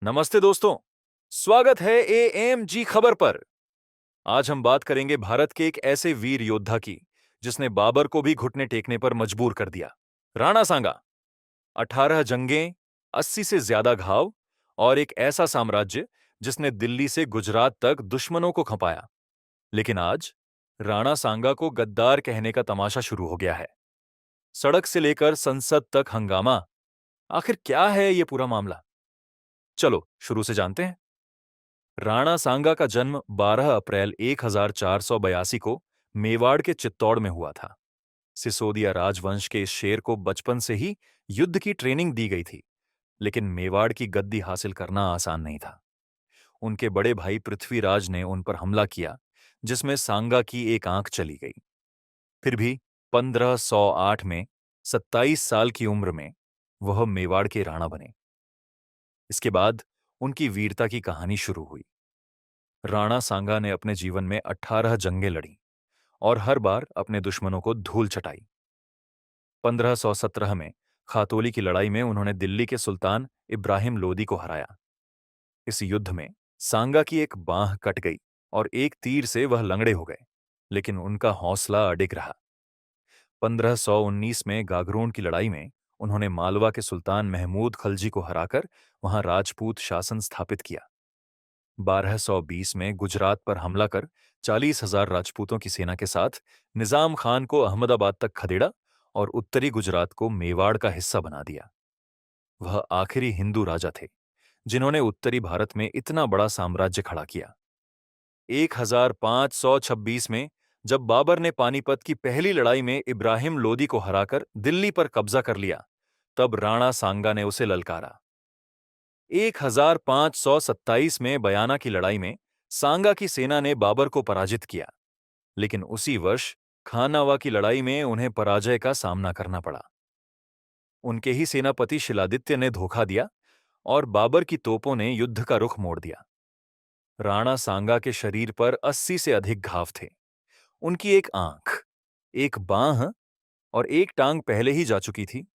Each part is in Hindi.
नमस्ते दोस्तों। स्वागत है एएमजी खबर पर। आज हम बात करेंगे भारत के एक ऐसे वीर योद्धा की जिसने बाबर को भी घुटने टेकने पर मजबूर कर दिया। राणा सांगा। 18 जंगें, 80 से ज्यादा घाव और एक ऐसा साम्राज्य जिसने दिल्ली से गुजरात तक दुश्मनों को खपाया। लेकिन आज राणा सांगा को गद्दार कहने का तमाशा शुरू हो गया है। सड़क से लेकर संसद तक हंगामा। आखिर क्या है ये पूरा मामला? चलो शुरू से जानते हैं। राणा सांगा का जन्म 12 अप्रैल 1482 को मेवाड़ के चित्तौड़ में हुआ था। सिसोदिया राजवंश के इस शेर को बचपन से ही युद्ध की ट्रेनिंग दी गई थी, लेकिन मेवाड़ की गद्दी हासिल करना आसान नहीं था। उनके बड़े भाई पृथ्वीराज ने उन पर हमला किया, जिसमें सांगा की एक आंख चली गई। फिर भी 1508 में 27 साल की उम्र में वह मेवाड़ के राणा बने। इसके बाद उनकी वीरता की कहानी शुरू हुई। राणा सांगा ने अपने जीवन में 18 जंगें लड़ी और हर बार अपने दुश्मनों को धूल चटाई। 1517 में खातोली की लड़ाई में उन्होंने दिल्ली के सुल्तान इब्राहिम लोदी को हराया। इस युद्ध में सांगा की एक बांह कट गई और एक तीर से वह लंगड़े हो गए, लेकिन उनका हौसला अडिग रहा। 1519 में गागरोन की लड़ाई में उन्होंने मालवा के सुल्तान महमूद खलजी को हराकर वहां राजपूत शासन स्थापित किया। 1220 में गुजरात पर हमला कर 40,000 राजपूतों की सेना के साथ निजाम खान को अहमदाबाद तक खदेड़ा और उत्तरी गुजरात को मेवाड़ का हिस्सा बना दिया। वह आखिरी हिंदू राजा थे जिन्होंने उत्तरी भारत में इतना बड़ा साम्राज्य खड़ा किया। 1526 में जब बाबर ने पानीपत की पहली लड़ाई में इब्राहिम लोदी को हराकर दिल्ली पर कब्जा कर लिया, तब राणा सांगा ने उसे ललकारा। 1527 में बयाना की लड़ाई में सांगा की सेना ने बाबर को पराजित किया, लेकिन उसी वर्ष खानावा की लड़ाई में उन्हें पराजय का सामना करना पड़ा। उनके ही सेनापति शिलादित्य ने धोखा दिया और बाबर की तोपों ने युद्ध का रुख मोड़ दिया। राणा सांगा के शरीर पर 80 से अधिक घाव थे। उनकी एक आंख, एक बांह और एक टांग पहले ही जा चुकी थी,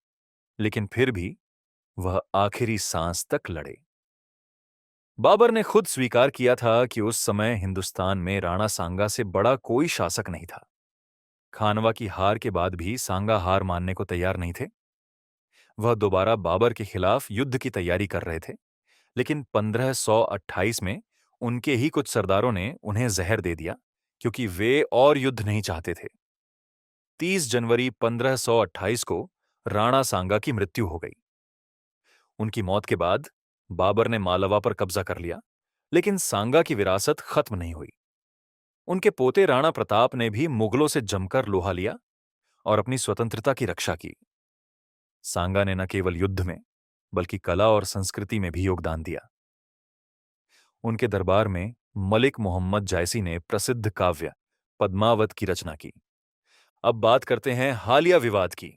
लेकिन फिर भी वह आखिरी सांस तक लड़े। बाबर ने खुद स्वीकार किया था कि उस समय हिंदुस्तान में राणा सांगा से बड़ा कोई शासक नहीं था। खानवा की हार के बाद भी सांगा हार मानने को तैयार नहीं थे। वह दोबारा बाबर के खिलाफ युद्ध की तैयारी कर रहे थे, लेकिन 1528 में उनके ही कुछ सरदारों ने उन्हें जहर दे दिया, क्योंकि वे और युद्ध नहीं चाहते थे। 30 जनवरी 1528 को राणा सांगा की मृत्यु हो गई। उनकी मौत के बाद बाबर ने मालवा पर कब्जा कर लिया, लेकिन सांगा की विरासत खत्म नहीं हुई। उनके पोते राणा प्रताप ने भी मुगलों से जमकर लोहा लिया और अपनी स्वतंत्रता की रक्षा की। सांगा ने न केवल युद्ध में, बल्कि कला और संस्कृति में भी योगदान दिया। उनके दरबार में मलिक मोहम्मद जायसी ने प्रसिद्ध काव्य पद्मावत की रचना की। अब बात करते हैं हालिया विवाद की।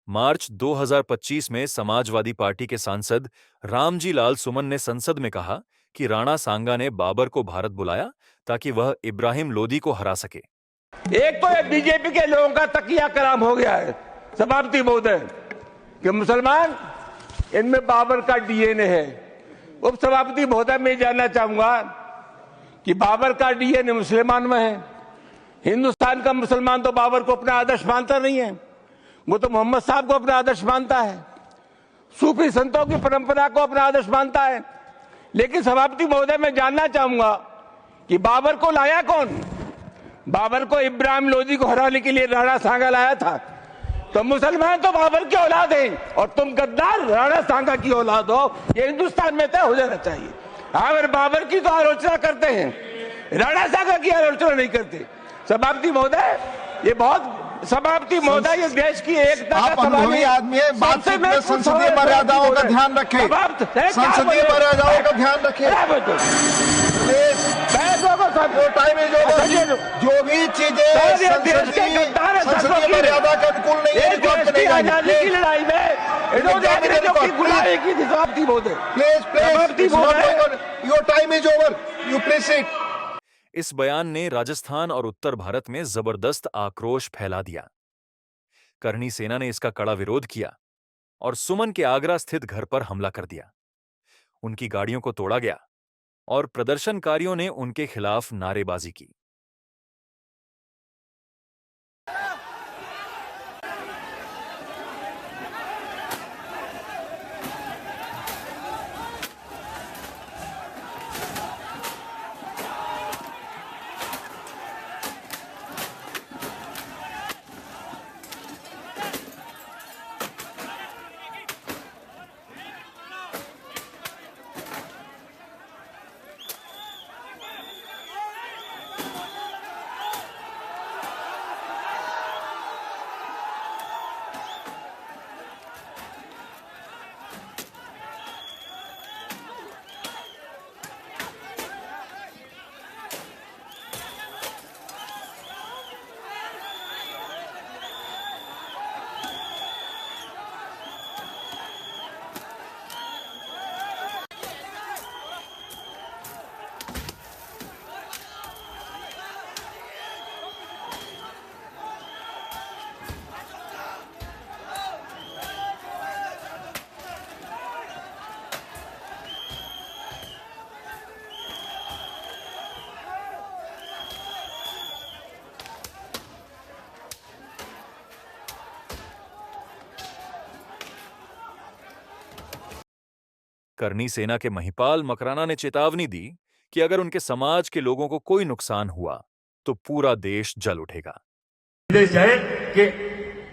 मार्च 2025 में समाजवादी पार्टी के सांसद रामजी लाल सुमन ने संसद में कहा कि राणा सांगा ने बाबर को भारत बुलाया ताकि वह इब्राहिम लोदी को हरा सके। एक तो ये बीजेपी के लोगों का तकिया कलाम हो गया है सभापति महोदय कि मुसलमान इनमें बाबर का डीएनए है। उप सभापति महोदय मैं जानना चाहूंगा कि बाबर का डीएनए मुसलमान में है। हिंदुस्तान का मुसलमान तो बाबर को अपना आदर्श मानता नहीं है, वो तो मोहम्मद साहब को अपना आदर्श मानता है, सूफी संतों की परंपरा को अपना आदर्श मानता है। लेकिन सभापति महोदय मैं जानना चाहूंगा कि बाबर को लाया कौन? बाबर को इब्राहिम लोदी को हराने के लिए राणा सांगा लाया था। तो मुसलमान तो बाबर की औलाद है और तुम गद्दार राणा सांगा की औलाद हो, ये हिंदुस्तान में तय हो जाना चाहिए। अगर बाबर की तो आलोचना करते हैं, राणा सांगा की आलोचना नहीं करते। सभापति महोदय ये बहुत सभापति महोदय इस देश की एकता आप अनुभवी आदमी है, बातचीत में संसदीय मर्यादाओं का ध्यान रखें। संसदीय मर्यादाओं का ध्यान रखें। जो भी चीजें संसदीय मर्यादा के अनुकूल नहीं है, आजादी की लड़ाई में गुलामी की थी सभापति महोदय। Your time is over, you please sit. इस बयान ने राजस्थान और उत्तर भारत में जबरदस्त आक्रोश फैला दिया। करणी सेना ने इसका कड़ा विरोध किया और सुमन के आगरा स्थित घर पर हमला कर दिया। उनकी गाड़ियों को तोड़ा गया और प्रदर्शनकारियों ने उनके खिलाफ नारेबाजी की। करनी सेना के महिपाल मकराना ने चेतावनी दी कि अगर उनके समाज के लोगों को कोई नुकसान हुआ तो पूरा देश जल उठेगा। निर्देश है कि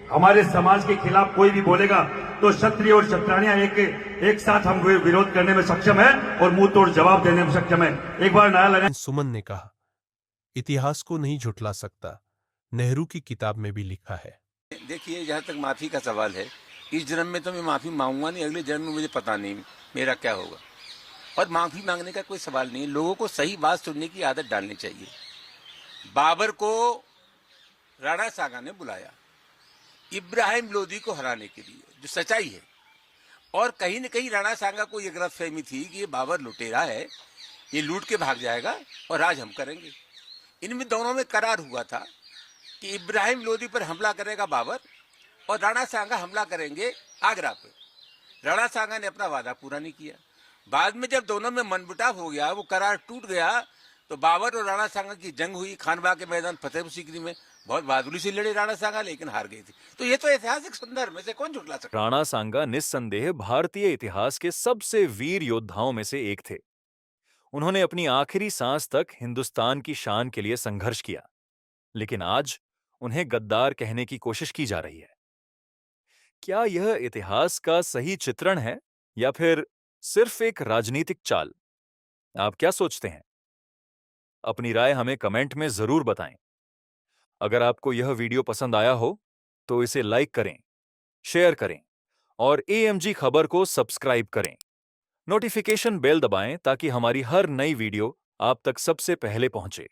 हमारे समाज के खिलाफ कोई भी बोलेगा तो क्षत्रिय और क्षत्राणियां एक साथ हम विरोध करने में सक्षम है और मुंह तोड़ जवाब देने में सक्षम है। एक बार नारा लगा। सुमन ने कहा, इतिहास को नहीं झुठला सकता, नेहरू की किताब में भी लिखा है। देखिए, जहाँ तक माफी का सवाल है, इस जन्म में तो मैं माफी मांगूंगा नहीं, अगले जन्म में मुझे पता नहीं मेरा क्या होगा। और माफी मांगने का कोई सवाल नहीं है, लोगों को सही बात सुनने की आदत डालनी चाहिए। बाबर को राणा सांगा ने बुलाया इब्राहिम लोदी को हराने के लिए, जो सच्चाई है। और कहीं न कहीं राणा सांगा को यह गलतफहमी थी कि ये बाबर लुटेरा है, ये लूट के भाग जाएगा और राज हम करेंगे। इनमें दोनों में करार हुआ था कि इब्राहिम लोदी पर हमला करेगा बाबर और राणा सांगा हमला करेंगे आगरा पर। राणा सांगा ने अपना वादा पूरा नहीं किया। बाद में जब दोनों में मनमुटाव हो गया, वो करार टूट गया, तो बाबर और राणा सांगा की जंग हुई खानबाग के मैदान फतेहपुर सीकरी में। बहुत बहादुरी से लड़े राणा सांगा, लेकिन हार गए थे। तो ये तो ऐतिहासिक संदर्भ में से कौन झुठला सकता। राणा सांगा निस्संदेह भारतीय इतिहास के सबसे वीर योद्धाओं में से एक थे। उन्होंने अपनी आखिरी सांस तक हिंदुस्तान की शान के लिए संघर्ष किया, लेकिन आज उन्हें गद्दार कहने की कोशिश की जा रही है। क्या यह इतिहास का सही चित्रण है या फिर सिर्फ एक राजनीतिक चाल? आप क्या सोचते हैं? अपनी राय हमें कमेंट में जरूर बताएं। अगर आपको यह वीडियो पसंद आया हो तो इसे लाइक करें, शेयर करें और AMG खबर को सब्सक्राइब करें। नोटिफिकेशन बेल दबाएं ताकि हमारी हर नई वीडियो आप तक सबसे पहले पहुंचे।